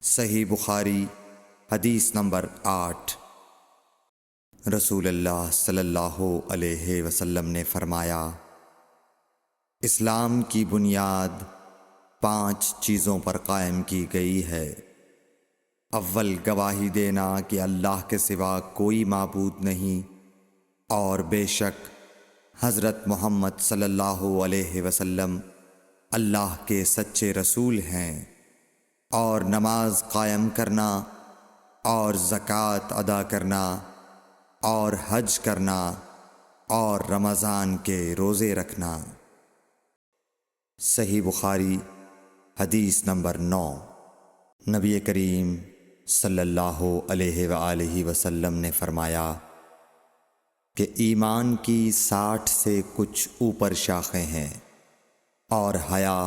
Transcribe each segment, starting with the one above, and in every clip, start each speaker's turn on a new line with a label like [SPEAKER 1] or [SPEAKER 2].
[SPEAKER 1] صحیح بخاری حدیث نمبر 8۔ رسول اللہ صلی اللہ علیہ وسلم نے فرمایا، اسلام کی بنیاد 5 چیزوں پر قائم کی گئی ہے۔ اول، گواہی دینا کہ اللہ کے سوا کوئی معبود نہیں اور بے شک حضرت محمد صلی اللہ علیہ وسلم اللہ کے سچے رسول ہیں، اور نماز قائم کرنا اور زکوٰۃ ادا کرنا اور حج کرنا اور رمضان کے روزے رکھنا۔ صحیح بخاری حدیث نمبر 9۔ نبی کریم صلی اللہ علیہ وآلہ وسلم نے فرمایا کہ ایمان کی 60 سے کچھ اوپر شاخیں ہیں، اور حیا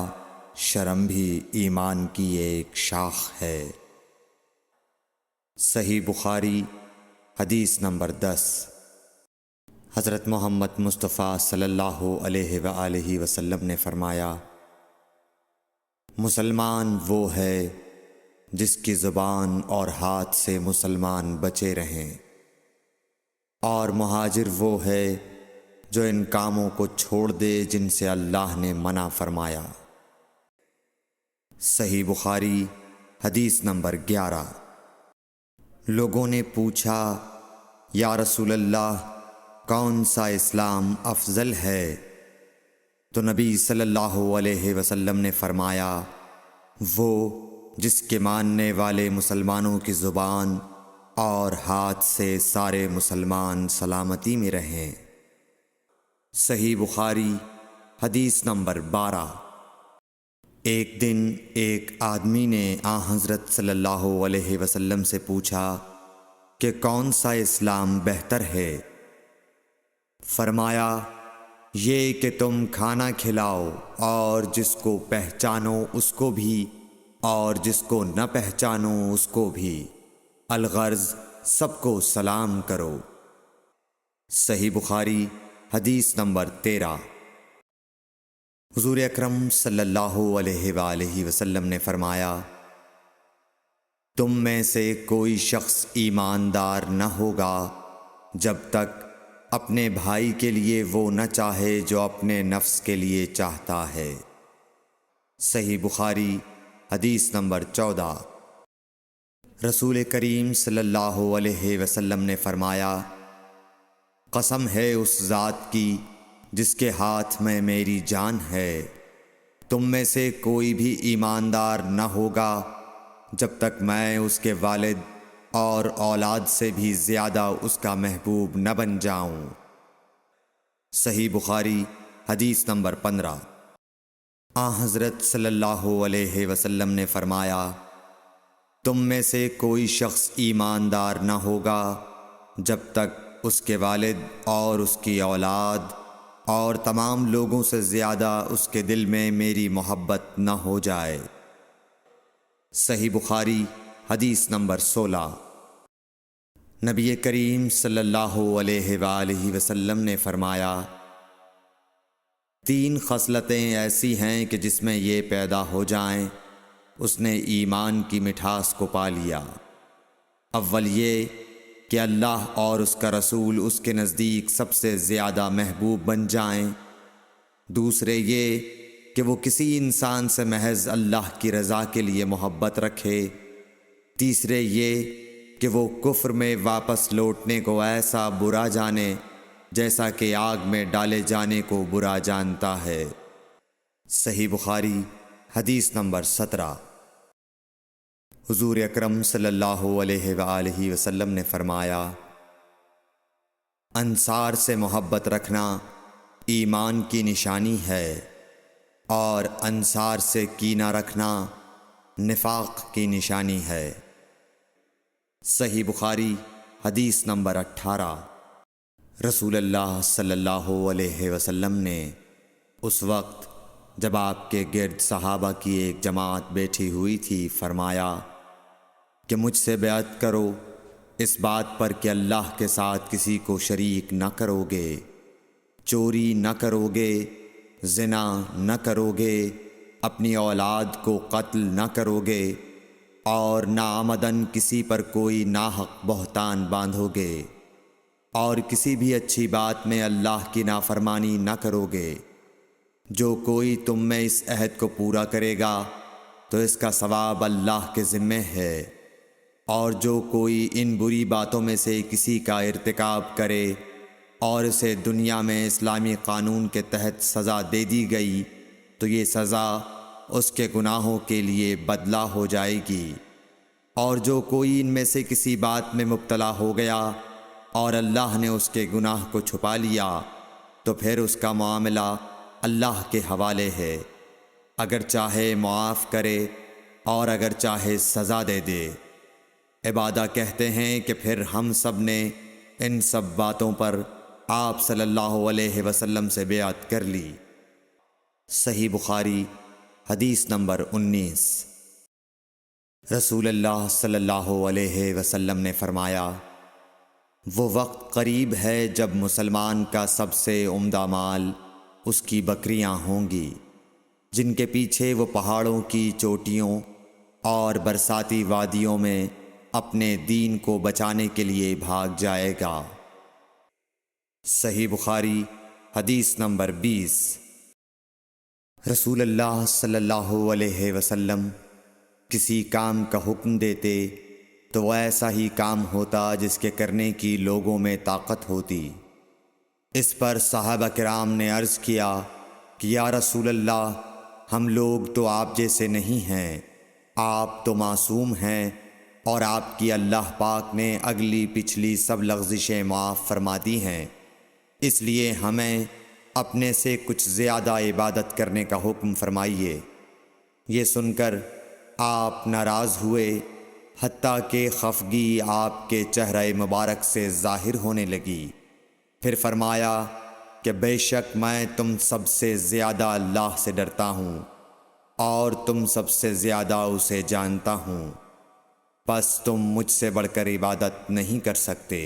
[SPEAKER 1] شرم بھی ایمان کی ایک شاخ ہے۔ صحیح بخاری حدیث نمبر 10۔ حضرت محمد مصطفیٰ صلی اللہ علیہ وآلہ وسلم نے فرمایا، مسلمان وہ ہے جس کی زبان اور ہاتھ سے مسلمان بچے رہیں، اور مہاجر وہ ہے جو ان کاموں کو چھوڑ دے جن سے اللہ نے منع فرمایا۔ صحیح بخاری حدیث نمبر 11۔ لوگوں نے پوچھا، یا رسول اللہ، کون سا اسلام افضل ہے؟ تو نبی صلی اللہ علیہ وسلم نے فرمایا، وہ جس کے ماننے والے مسلمانوں کی زبان اور ہاتھ سے سارے مسلمان سلامتی میں رہیں۔ صحیح بخاری حدیث نمبر 12۔ ایک دن ایک آدمی نے حضرت صلی اللہ علیہ وسلم سے پوچھا کہ کون سا اسلام بہتر ہے؟ فرمایا، یہ کہ تم کھانا کھلاؤ اور جس کو پہچانو اس کو بھی اور جس کو نہ پہچانو اس کو بھی، الغرض سب کو سلام کرو۔ صحیح بخاری حدیث نمبر 13۔ حضور اکرم صلی اللہ علیہ وآلہ وسلم نے فرمایا، تم میں سے کوئی شخص ایماندار نہ ہوگا جب تک اپنے بھائی کے لیے وہ نہ چاہے جو اپنے نفس کے لیے چاہتا ہے۔ صحیح بخاری حدیث نمبر 14۔ رسول کریم صلی اللہ علیہ وسلم نے فرمایا، قسم ہے اس ذات کی جس کے ہاتھ میں میری جان ہے، تم میں سے کوئی بھی ایماندار نہ ہوگا جب تک میں اس کے والد اور اولاد سے بھی زیادہ اس کا محبوب نہ بن جاؤں۔ صحیح بخاری حدیث نمبر 15۔ حضرت صلی اللہ علیہ وسلم نے فرمایا، تم میں سے کوئی شخص ایماندار نہ ہوگا جب تک اس کے والد اور اس کی اولاد اور تمام لوگوں سے زیادہ اس کے دل میں میری محبت نہ ہو جائے۔ صحیح بخاری حدیث نمبر 16۔ نبی کریم صلی اللہ علیہ وآلہ وسلم نے فرمایا، 3 خصلتیں ایسی ہیں کہ جس میں یہ پیدا ہو جائیں اس نے ایمان کی مٹھاس کو پا لیا۔ اول یہ کہ اللہ اور اس کا رسول اس کے نزدیک سب سے زیادہ محبوب بن جائیں۔ دوسرے یہ کہ وہ کسی انسان سے محض اللہ کی رضا کے لیے محبت رکھے۔ تیسرے یہ کہ وہ کفر میں واپس لوٹنے کو ایسا برا جانے جیسا کہ آگ میں ڈالے جانے کو برا جانتا ہے۔ صحیح بخاری حدیث نمبر 17۔ حضور اکرم صلی اللہ علیہ وآلہ وسلم نے فرمایا، انصار سے محبت رکھنا ایمان کی نشانی ہے، اور انصار سے کینہ رکھنا نفاق کی نشانی ہے۔ صحیح بخاری حدیث نمبر 18۔ رسول اللہ صلی اللہ علیہ وسلم نے اس وقت جب آپ کے گرد صحابہ کی ایک جماعت بیٹھی ہوئی تھی فرمایا کہ مجھ سے بیعت کرو اس بات پر کہ اللہ کے ساتھ کسی کو شریک نہ کرو گے، چوری نہ کرو گے، زنا نہ کرو گے، اپنی اولاد کو قتل نہ کرو گے، اور ناآمدن کسی پر کوئی ناحق بہتان باندھو گے، اور کسی بھی اچھی بات میں اللہ کی نافرمانی نہ کرو گے۔ جو کوئی تم میں اس عہد کو پورا کرے گا تو اس کا ثواب اللہ کے ذمے ہے، اور جو کوئی ان بری باتوں میں سے کسی کا ارتکاب کرے اور اسے دنیا میں اسلامی قانون کے تحت سزا دے دی گئی تو یہ سزا اس کے گناہوں کے لیے بدلہ ہو جائے گی۔ اور جو کوئی ان میں سے کسی بات میں مبتلا ہو گیا اور اللہ نے اس کے گناہ کو چھپا لیا تو پھر اس کا معاملہ اللہ کے حوالے ہے، اگر چاہے معاف کرے اور اگر چاہے سزا دے دے۔ عبادہ کہتے ہیں کہ پھر ہم سب نے ان سب باتوں پر آپ صلی اللہ علیہ وسلم سے بیعت کر لی۔ صحیح بخاری حدیث نمبر 19۔ رسول اللہ صلی اللہ علیہ وسلم نے فرمایا، وہ وقت قریب ہے جب مسلمان کا سب سے عمدہ مال اس کی بکریاں ہوں گی، جن کے پیچھے وہ پہاڑوں کی چوٹیوں اور برساتی وادیوں میں اپنے دین کو بچانے کے لیے بھاگ جائے گا۔ صحیح بخاری حدیث نمبر 20۔ رسول اللہ صلی اللہ علیہ وسلم کسی کام کا حکم دیتے تو وہ ایسا ہی کام ہوتا جس کے کرنے کی لوگوں میں طاقت ہوتی۔ اس پر صحابہ کرام نے عرض کیا کہ یا رسول اللہ، ہم لوگ تو آپ جیسے نہیں ہیں، آپ تو معصوم ہیں اور آپ کی اللہ پاک نے اگلی پچھلی سب لغزشیں معاف فرما دی ہیں، اس لیے ہمیں اپنے سے کچھ زیادہ عبادت کرنے کا حکم فرمائیے۔ یہ سن کر آپ ناراض ہوئے، حتیٰ کہ خفگی آپ کے چہرہ مبارک سے ظاہر ہونے لگی۔ پھر فرمایا کہ بے شک میں تم سب سے زیادہ اللہ سے ڈرتا ہوں اور تم سب سے زیادہ اسے جانتا ہوں، بس تم مجھ سے بڑھ کر عبادت نہیں کر سکتے۔